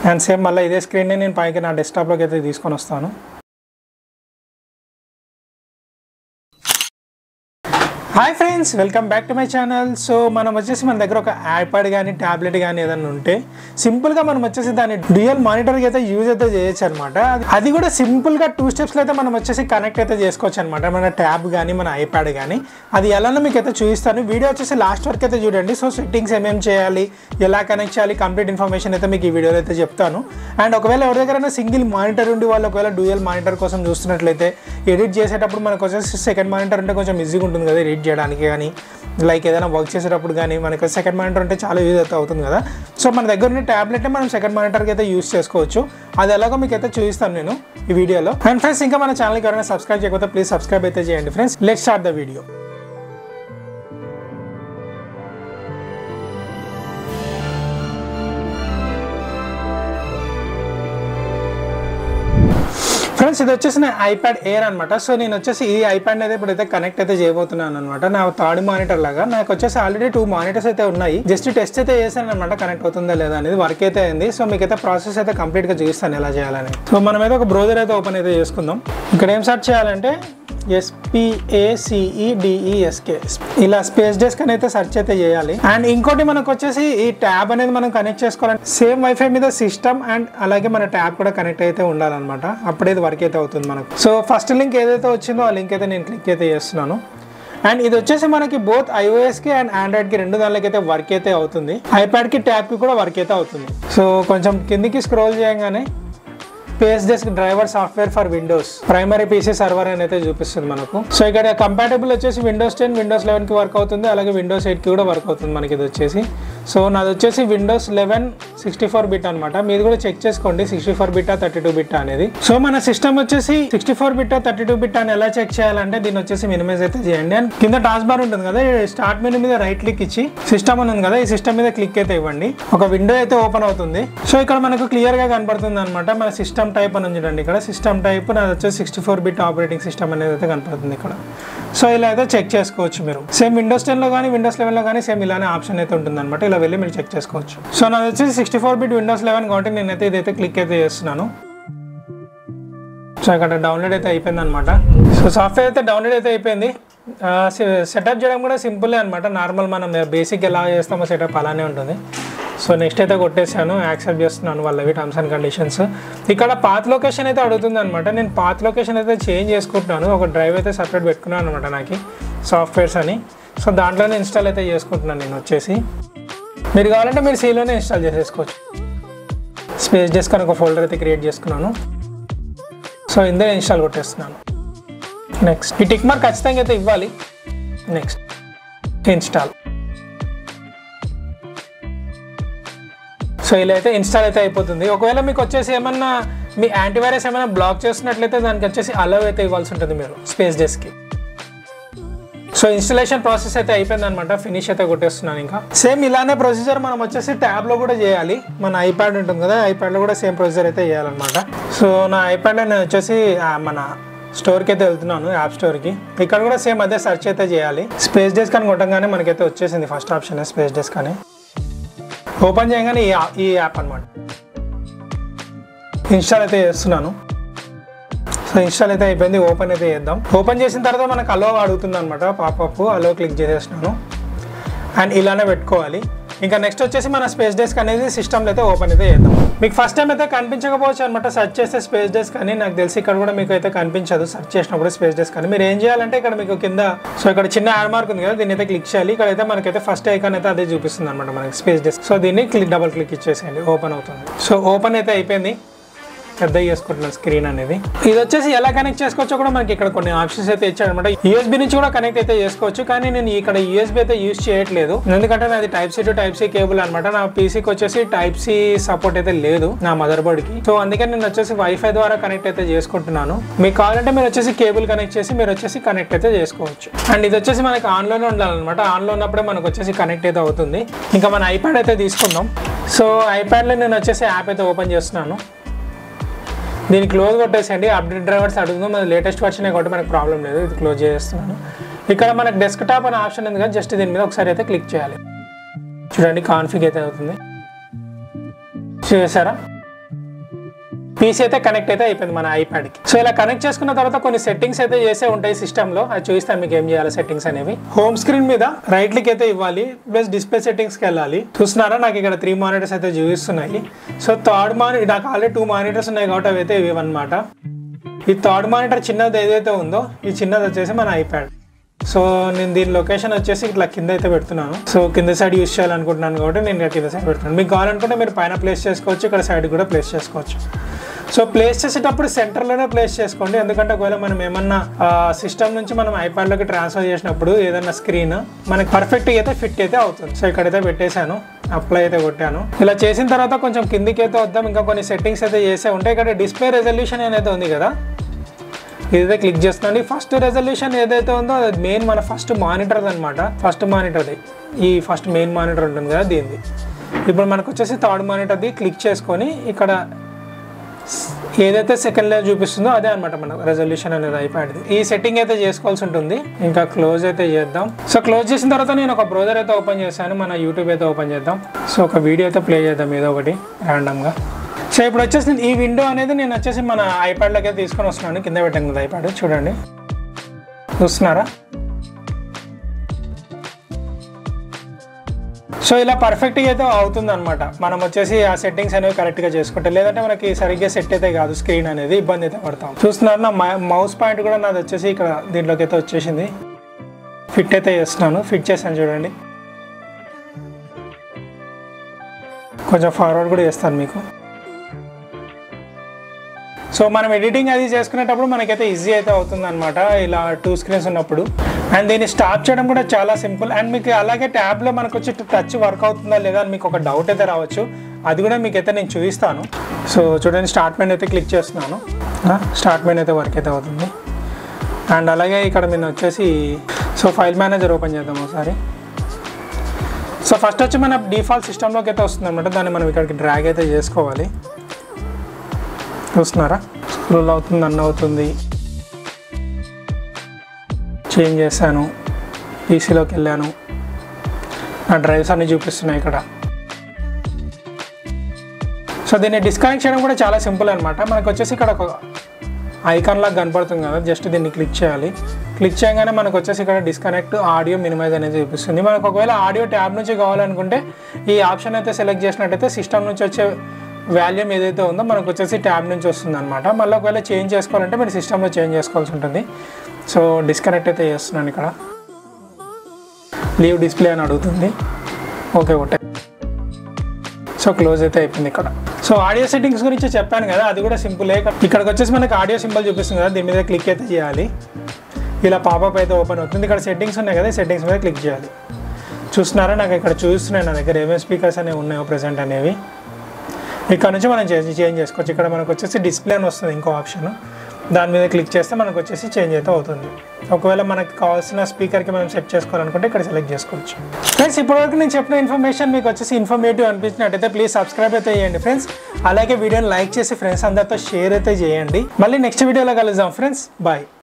And same మళ్ళీ ఇదే స్క్రీన్ని నేను పైకి నా డెస్క్టాప్లోకి అయితే తీసుకొని వస్తాను. Hi friends, welcome back to my channel. So మనం వచ్చేసి మన దగ్గర ఒక ఐప్యాడ్ కానీ ట్యాబ్లెట్ కానీ ఏదైనా ఉంటే సింపుల్గా మనం వచ్చేసి దాన్ని డ్యూయల్ మానిటర్కి అయితే యూజ్ అయితే చేయొచ్చు అనమాట. అది కూడా సింపుల్గా 2 స్టెప్స్లో అయితే మనం వచ్చేసి కనెక్ట్ అయితే చేసుకోవచ్చు అనమాట, మన ట్యాబ్ కానీ మన ఐప్యాడ్ కానీ. అది ఎలానో మీకు అయితే చూపిస్తాను. వీడియో వచ్చేసి లాస్ట్ వరకు అయితే చూడండి. సో సెట్టింగ్స్ ఏమేమి చేయాలి, ఎలా కనెక్ట్ చేయాలి, కంప్లీట్ ఇన్ఫర్మేషన్ అయితే మీకు ఈ వీడియోలో అయితే చెప్తాను. అండ్ ఒకవేళ ఎవరి దగ్గరైనా సింగిల్ మానిటర్ ఉండి వాళ్ళు ఒకవేళ డ్యూయల్ మానిటర్ కోసం చూస్తున్నట్లయితే ఎడిట్ చేసేటప్పుడు మనకు వచ్చేసి సెకండ్ మానిటర్ ఉంటే కొంచెం ఈజీగా ఉంటుంది కదా ఎడిట్ చేయడానికి, కానీ లైక్ ఏదైనా వర్క్ చేసేటప్పుడు కానీ మనకి సెకండ్ మానిటర్ ఉంటే చాలా యూజ్ అయితే అవుతుంది కదా. సో మన దగ్గర ఉన్న ట్యాబ్లెట్ని మనం సెకండ్ మానిటర్కి అయితే యూజ్ చేసుకోవచ్చు. అది ఎలాగో మీకు అయితే చూపిస్తాను నేను ఈ వీడియోలో. అండ్ ఫ్రెండ్స్, ఇంకా మన ఛానల్కి ఎవరైనా సబ్స్క్రైబ్ చేయకపోతే ప్లీజ్ సబ్స్క్రైబ్ అయితే చేయండి friends. Let's start the video. Friends, ఇది వచ్చేసి నా ఐప్యాడ్ ఎయిర్ అనమాట. సో నేను వచ్చేసి ఈ ఐప్యాడ్ అయితే ఇప్పుడైతే కనెక్ట్ అయితే చేయబోతున్నాను అనమాట. నా థర్డ్ మానిటర్ లాగా నాకు వచ్చేసి ఆల్రెడీ 2 మానిటర్స్ అయితే ఉన్నాయి. జస్ట్ టెస్ట్ అయితే చేశాను అనమాట, కనెక్ట్ అవుతుందా లేదా అనేది. వర్క్ అయితే అయింది. సో మీకు అయితే ప్రాసెస్ అయితే కంప్లీట్గా చూపిస్తాను ఎలా చేయాలని. సో మనం అయితే ఒక బ్రౌజర్ అయితే ఓపెన్ అయితే చేసుకుందాం. ఇక్కడ ఏం సెర్చ్ చేయాలంటే SPACEDESK ఇలా స్పేస్ డెస్క్ అని అయితే సెర్చ్ అయితే చేయాలి. అండ్ ఇంకోటి మనకు వచ్చేసి ఈ ట్యాబ్ అనేది మనం కనెక్ట్ చేసుకోవాలంటే సేమ్ వైఫై మీద సిస్టమ్ అండ్ అలాగే మన ట్యాబ్ కూడా కనెక్ట్ అయితే ఉండాలన్నమాట. అప్పుడే వర్క్ అయితే అవుతుంది మనకు. సో ఫస్ట్ లింక్ ఏదైతే వచ్చిందో ఆ లింక్ అయితే నేను క్లిక్ అయితే చేస్తున్నాను. అండ్ ఇది వచ్చేసి మనకి బోత్ iOSకి అండ్ ఆండ్రాయిడ్కి 2 దానిలోకి అయితే వర్క్ అయితే అవుతుంది. ఐప్యాడ్కి ట్యాబ్కి కూడా వర్క్ అయితే అవుతుంది. సో కొంచెం కిందికి స్క్రోల్ చేయగానే space desk driver software for Windows primary PC server అని అయితే చూపిస్తుంది మనకు. సో ఇక్కడ కంపాటబుల్ వచ్చేసి Windows 10 Windows 11కి వర్క్ అవుతుంది, అలాగే Windows 8కి కూడా వర్క్ అవుతుంది మనకి ఇది వచ్చేసి. సో నాది వచ్చేసి Windows 11 64 బిట్ అనమాట. మీది కూడా చెక్ చేసుకోండి 64 బిట్టా 32 బిట్టా అనేది. సో మన సిస్టమ్ వచ్చేసి 64 బిట్టా 32 బిట్టా అని ఎలా చెక్ చేయాలంటే దీన్ని వచ్చేసి మినిమైజ్ అయితే చేయండి. అండ్ కింద టాస్క్ బార్ ఉంటుంది కదా, స్టార్ట్ మెనూ మీద రైట్ క్లిక్ ఇచ్చి సిస్టమ్ అని ఉంది కదా, ఈ సిస్టమ్ మీద క్లిక్ అయితే ఇవ్వండి. ఒక విండో అయితే ఓపెన్ అవుతుంది. సో ఇక్కడ మనకు క్లియర్ గా కనపడుతుంది అనమాట మన సిస్టమ్ టైప్ అని ఉంచండి. ఇక్కడ సిస్టమ్ టైప్ నాది వచ్చేసి 64 బిట్ ఆపరేటింగ్ సిస్టమ్ అనేది అయితే కనపడుతుంది ఇక్కడ. సో ఇలా అయితే చెక్ చేసుకోవచ్చు మీరు. సేమ్ Windows 10లో కానీ Windows 11లో కానీ సేమ్ ఇలానే ఆప్షన్ అయితే ఉంటుంది అనమాట. ఇలా వెళ్ళి మీరు చెక్ చేసుకోవచ్చు. సో నాది వచ్చేసి 64 బిట్ Windows 11 కాబట్టి నేనైతే ఇదైతే క్లిక్ అయితే చేస్తున్నాను. సో ఇక్కడ డౌన్లోడ్ అయితే అయిపోయింది అనమాట. సో సాఫ్ట్వేర్ అయితే డౌన్లోడ్ అయితే అయిపోయింది. సెటప్ చేయడం కూడా సింపుల్ అనమాట. నార్మల్ మనం బేసిక్ ఎలా చేస్తామో సెటప్ అలానే ఉంటుంది. సో నెక్స్ట్ అయితే కొట్టేసాను, యాక్సెప్ట్ చేస్తున్నాను వాళ్ళవి టర్మ్స్ అండ్ కండిషన్స్. ఇక్కడ పాత్ లొకేషన్ అయితే అడుగుతుంది అనమాట. నేను పాత్ లొకేషన్ అయితే చేంజ్ చేసుకుంటున్నాను. ఒక డ్రైవ్ అయితే సపరేట్ పెట్టుకున్నాను అనమాట నాకు సాఫ్ట్వేర్స్ అని. సో దాంట్లోనే ఇన్స్టాల్ అయితే చేసుకుంటున్నాను నేను వచ్చేసి. మీరు కావాలంటే మీరు సీలోనే ఇన్స్టాల్ చేసేసుకోవచ్చు. స్పేస్ డెస్క్ అని ఒక ఫోల్డర్ అయితే క్రియేట్ చేసుకున్నాను. సో ఇందులో ఇన్స్టాల్ కొట్టేస్తున్నాను. నెక్స్ట్ ఈ టిక్ మార్క్ ఖచ్చితంగా అయితే ఇవ్వాలి. Next install. సో ఇలా అయితే ఇన్స్టాల్ అయితే అయిపోతుంది. ఒకవేళ మీకు వచ్చేసి ఏమన్నా మీ యాంటీవైరస్ ఏమైనా బ్లాక్ చేస్తున్నట్లయితే దానికి వచ్చేసి అలౌ అయితే ఇవ్వాల్సి ఉంటుంది మీరు స్పేస్ డెస్క్కి. సో ఇన్స్టాలేషన్ ప్రాసెస్ అయితే అయిపోయింది అనమాట. ఫినిష్ అయితే కొట్టేస్తున్నాను. ఇంకా సేమ్ ఇలానే ప్రొసీజర్ మనం వచ్చేసి ట్యాబ్లో కూడా చేయాలి. మన ఐప్యాడ్ ఉంటుంది కదా, ఐప్యాడ్లో కూడా సేమ్ ప్రొసీజర్ అయితే చేయాలన్నమాట. సో నా ఐప్యాడ్లో నేను వచ్చేసి మన స్టోర్కి అయితే వెళ్తున్నాను, యాప్ స్టోర్కి. ఇక్కడ కూడా సేమ్ అదే సెర్చ్ అయితే చేయాలి. స్పేస్ డెస్క్ అని కొట్టంగానే మనకైతే వచ్చేసింది ఫస్ట్ ఆప్షన్ స్పేస్ డెస్క్ అని. ఓపెన్ చేయగానే ఈ యాప్ అనమాట. ఇన్స్టాల్ అయితే చేస్తున్నాను. సో ఇన్స్టాల్ అయితే అయిపోయింది. ఓపెన్ అయితే చేద్దాం. ఓపెన్ చేసిన తర్వాత మనకు అలో అడుగుతుంది అనమాట. పాపప్ అలో క్లిక్ చేసేస్తున్నాను. అండ్ ఇలానే పెట్టుకోవాలి. ఇంకా నెక్స్ట్ వచ్చేసి మన స్పేస్ డెస్క్ అనేది సిస్టమ్లో అయితే ఓపెన్ అయితే చేద్దాం. మీకు ఫస్ట్ టైం అయితే కనిపించకపోవచ్చు అనమాట సెర్చ్ చేస్తే స్పేస్ డెస్క్ అని. నాకు తెలిసి ఇక్కడ కూడా మీకు అయితే కనిపించదు సెర్చ్ చేసినప్పుడు స్పేస్ డెస్క్ అని. మీరు ఏం చేయాలంటే ఇక్కడ మీకు కింద సో ఇక్కడ చిన్న యాడ్ మార్క్ ఉంది కదా, దీన్ని అయితే క్లిక్ చేయాలి. ఇక్కడైతే మనకైతే ఫస్ట్ ఐకాన్ అయితే అదే చూపిస్తుంది అనమాట మనకి స్పేస్ డెస్క్. సో దీన్ని డబల్ క్లిక్ ఇచ్చేసేయండి, ఓపెన్ అవుతుంది. సో ఓపెన్ అయితే అయిపోయింది. పెద్ద చేసుకుంటున్నాను స్క్రీన్ అనేది. ఇది వచ్చేసి ఎలా కనెక్ట్ చేసుకోవచ్చో కూడా మనకి ఇక్కడ కొన్ని ఆప్షన్స్ అయితే ఇచ్చాడు అనమాట. యూఎస్బీ నుంచి కూడా కనెక్ట్ అయితే చేసుకోవచ్చు, కానీ నేను ఇక్కడ యూఎస్బీ అయితే యూజ్ చేయట్లేదు. ఎందుకంటే నాది type C to type C cable అనమాట. నా పీసీకి వచ్చేసి టైప్ సి సపోర్ట్ అయితే లేదు నా మదర్ బోర్డ్ కి. సో అందుకని నేను వచ్చేసి వైఫై ద్వారా కనెక్ట్ అయితే చేసుకుంటున్నాను. మీకు కావాలంటే మీరు వచ్చేసి కేబుల్ కనెక్ట్ చేసి మీరు వచ్చేసి కనెక్ట్ అయితే చేసుకోవచ్చు. అండ్ ఇది వచ్చేసి మనకి ఆన్లోనే ఉండాలన్నమాట. ఆన్లో ఉన్నప్పుడే మనకు వచ్చేసి కనెక్ట్ అయితే అవుతుంది. ఇంకా మన ఐప్యాడ్ అయితే తీసుకుందాం. సో ఐప్యాడ్లో నేను వచ్చేసి యాప్ అయితే ఓపెన్ చేస్తున్నాను. దీన్ని క్లోజ్ కొట్టేసేయండి. అప్డేట్ డ్రైవర్స్ అడుగుదాం, అది లేటెస్ట్ వర్షనే కాబట్టి మనకు ప్రాబ్లం లేదు. ఇది క్లోజ్ చేస్తున్నాను. ఇక్కడ మనకు డెస్క్టాప్ అనే ఆప్షన్ ఉంది కదా, జస్ట్ దీని మీద ఒకసారి అయితే క్లిక్ చేయాలి. చూడండి కాన్ఫిగ్ అయితే అవుతుంది. చేసారా? పీసీ అయితే కనెక్ట్ అయితే అయిపోయింది మన ఐప్యాడ్కి. సో ఇలా కనెక్ట్ చేసుకున్న తర్వాత కొన్ని సెట్టింగ్స్ అయితే చేసే ఉంటాయి సిస్టంలో, అది చూపిస్తాను మీకు ఏం చేయాలి సెట్టింగ్స్ అనేవి. హోమ్ స్క్రీన్ మీద రైట్ క్లిక్ అయితే ఇవ్వాలి, ప్లస్ డిస్ప్లే సెట్టింగ్స్కి వెళ్ళాలి. చూస్తున్నారా నాకు ఇక్కడ 3 మానిటర్స్ అయితే చూపిస్తున్నాయి. సో థర్డ్ మానిటర్ నాకు ఆల్రెడీ 2 మానిటర్స్ ఉన్నాయి కాబట్టి అవి అయితే ఇవి అనమాట. ఈ థర్డ్ మానిటర్ చిన్నది ఏదైతే ఉందో ఈ చిన్నది వచ్చేసి మన ఐప్యాడ్. సో నేను దీని లొకేషన్ వచ్చేసి ఇట్లా కింద అయితే పెడుతున్నాను. సో కింద సైడ్ యూస్ చేయాలనుకుంటున్నాను కాబట్టి నేను కింద సైడ్ పెడుతున్నాను. మీకు కావాలనుకుంటే మీరు పైన ప్లేస్ చేసుకోవచ్చు, ఇక్కడ సైడ్ కూడా ప్లేస్ చేసుకోవచ్చు. సో ప్లేస్ చేసేటప్పుడు సెంటర్లోనే ప్లేస్ చేసుకోండి, ఎందుకంటే ఒకవేళ మనం ఏమన్నా సిస్టమ్ నుంచి మనం ఐప్యాడ్లోకి ట్రాన్స్ఫర్ చేసినప్పుడు ఏదన్నా స్క్రీన్ మనకి పర్ఫెక్ట్గా అయితే ఫిట్ అయితే అవుతుంది. సో ఇక్కడైతే పెట్టేశాను, అప్లై అయితే కొట్టాను. ఇలా చేసిన తర్వాత కొంచెం కిందికి అయితే వద్దాం, ఇంకా కొన్ని సెట్టింగ్స్ అయితే చేసే ఉంటాయి. ఇక్కడ డిస్ప్లే రెజల్యూషన్ ఏదైతే ఉంది కదా ఇదైతే క్లిక్ చేస్తున్నాను. ఫస్ట్ రెజల్యూషన్ ఏదైతే ఉందో అది మెయిన్ మన ఫస్ట్ మానిటర్ అనమాట. ఫస్ట్ మానిటర్ది ఈ ఫస్ట్ మెయిన్ మానిటర్ ఉంటుంది కదా దీనిది. ఇప్పుడు మనకు వచ్చేసి థర్డ్ మానిటర్ది క్లిక్ చేసుకొని ఇక్కడ ఏదైతే సెకండ్ లేయర్ చూపిస్తుందో అదే అనమాట మన రెజల్యూషన్ అనేది ఐప్యాడ్ది. ఈ సెట్టింగ్ అయితే చేసుకోవాల్సి ఉంటుంది. ఇంకా క్లోజ్ అయితే చేద్దాం. సో క్లోజ్ చేసిన తర్వాత నేను ఒక బ్రౌజర్ అయితే ఓపెన్ చేశాను, మన యూట్యూబ్ అయితే ఓపెన్ చేద్దాం. సో ఒక వీడియో అయితే ప్లే చేద్దాం ఏదో ఒకటి ర్యాండమ్గా. సో ఇప్పుడు వచ్చేసి ఈ విండో అనేది నేను వచ్చేసి మన ఐప్యాడ్లోకి అయితే తీసుకొని వస్తున్నాను. కింద పెట్టాను కదా ఐప్యాడ్, చూడండి చూస్తున్నారా. సో ఇలా పర్ఫెక్ట్గా అయితే అవుతుంది అనమాట. మనం వచ్చేసి ఆ సెట్టింగ్స్ అనేవి కరెక్ట్గా చేసుకుంటే, లేదంటే మనకి సరిగ్గా సెట్ అయితే కాదు స్క్రీన్ అనేది, ఇబ్బంది అయితే పడతాం. చూస్తున్నారు నా మౌస్ పాయింట్ కూడా నాది వచ్చేసి ఇక్కడ దీంట్లోకి అయితే వచ్చేసింది. ఫిట్ అయితే చేస్తున్నాను, ఫిట్ చేశాను చూడండి. కొంచెం ఫార్వర్డ్ కూడా చేస్తాను మీకు. సో మనం ఎడిటింగ్ అది చేసుకునేటప్పుడు మనకైతే ఈజీ అయితే అవుతుంది అనమాట ఇలా 2 స్క్రీన్స్ ఉన్నప్పుడు. అండ్ దీన్ని స్టాప్ చేయడం కూడా చాలా సింపుల్. అండ్ మీకు అలాగే ట్యాబ్లో మనకు వచ్చి టచ్ వర్క్ అవుతుందా లేదా అని మీకు ఒక డౌట్ అయితే రావచ్చు, అది కూడా మీకైతే నేను చూపిస్తాను. సో చూడండి స్టార్ట్ మెనూ అయితే క్లిక్ చేస్తున్నాను, స్టార్ట్ మెనూ అయితే వర్క్ అయితే అవుతుంది. అండ్ అలాగే ఇక్కడ నేను వచ్చేసి సో ఫైల్ మేనేజర్ ఓపెన్ చేద్దాం ఒకసారి. సో ఫస్ట్ వచ్చి మన డిఫాల్ట్ సిస్టంలోకి అయితే వస్తుంది అనమాట, దాన్ని మనం ఇక్కడికి డ్రాగ్ అయితే చేసుకోవాలి. చూస్తున్నారా స్క్రోల్ అవుతుంది, రన్ అవుతుంది. చేంజ్ చేశాను, పీసీలోకి వెళ్ళాను, నా డ్రైవ్స్ అన్ని చూపిస్తున్నాయి ఇక్కడ. సో దీన్ని డిస్కనెక్ట్ చేయడం కూడా చాలా సింపుల్ అనమాట. మనకు వచ్చేసి ఇక్కడ ఒక ఐకాన్ లాగా కనపడుతుంది కదా, జస్ట్ దీన్ని క్లిక్ చేయాలి. క్లిక్ చేయగానే మనకు వచ్చేసి ఇక్కడ డిస్కనెక్ట్ ఆడియో మినిమైజ్ అనేది చూపిస్తుంది. మనకు ఒకవేళ ఆడియో ట్యాబ్ నుంచి కావాలనుకుంటే ఈ ఆప్షన్ అయితే సెలెక్ట్ చేసినట్టయితే సిస్టమ్ నుంచి వచ్చే వాల్యూమ్ ఏదైతే ఉందో మనకు వచ్చేసి ట్యాబ్ నుంచి వస్తుంది అనమాట. మళ్ళీ ఒకవేళ చేంజ్ చేసుకోవాలంటే మీరు సిస్టంలో చేంజ్ చేసుకోవాల్సి ఉంటుంది. సో డిస్కనెక్ట్ అయితే చేస్తున్నాను ఇక్కడ. లీవ్ డిస్ప్లే అని అడుగుతుంది, ఓకే ఒకటే. సో క్లోజ్ అయితే అయిపోయింది ఇక్కడ. సో ఆడియో సెట్టింగ్స్ గురించి చెప్పాను కదా, అది కూడా సింపులే. ఇక్కడికి వచ్చేసి మనకి ఆడియో సింబల్ చూపిస్తుంది కదా, దీని మీద క్లిక్ అయితే చేయాలి. ఇలా పాపప్ అయితే ఓపెన్ అవుతుంది. ఇక్కడ సెట్టింగ్స్ ఉన్నాయి కదా, సెట్టింగ్స్ మీద క్లిక్ చేయాలి. చూస్తున్నారా నాకు ఇక్కడ చూస్తున్నాయి నా దగ్గర ఏమేమి స్పీకర్స్ అనేవి ఉన్నాయో ప్రజెంట్ అనేవి. ఇక్కడ నుంచి మనం చేంజ్ చేసుకోవచ్చు. ఇక్కడ మనకు వచ్చేసి డిస్ప్లే అని వస్తుంది ఇంకో ఆప్షన్, దాని మీద క్లిక్ చేస్తే మనకు వచ్చేసి చేంజ్ అయితే అవుతుంది. ఒకవేళ మనకు కావాల్సిన స్పీకర్కి మనం సెట్ చేసుకోవాలనుకుంటే ఇక్కడ సెలెక్ట్ చేసుకోవచ్చు. ఫ్రెండ్స్ ఇప్పటివరకు నేను చెప్పిన ఇన్ఫర్మేషన్ మీకు వచ్చేసి ఇన్ఫర్మేటివ్ అనిపించినట్టయితే ప్లీజ్ సబ్స్క్రైబ్ అయితే చేయండి ఫ్రెండ్స్. అలాగే వీడియోని లైక్ చేసి ఫ్రెండ్స్ అందరితో షేర్ అయితే చేయండి. మళ్ళీ నెక్స్ట్ వీడియోలో కలుద్దాం ఫ్రెండ్స్, బాయ్.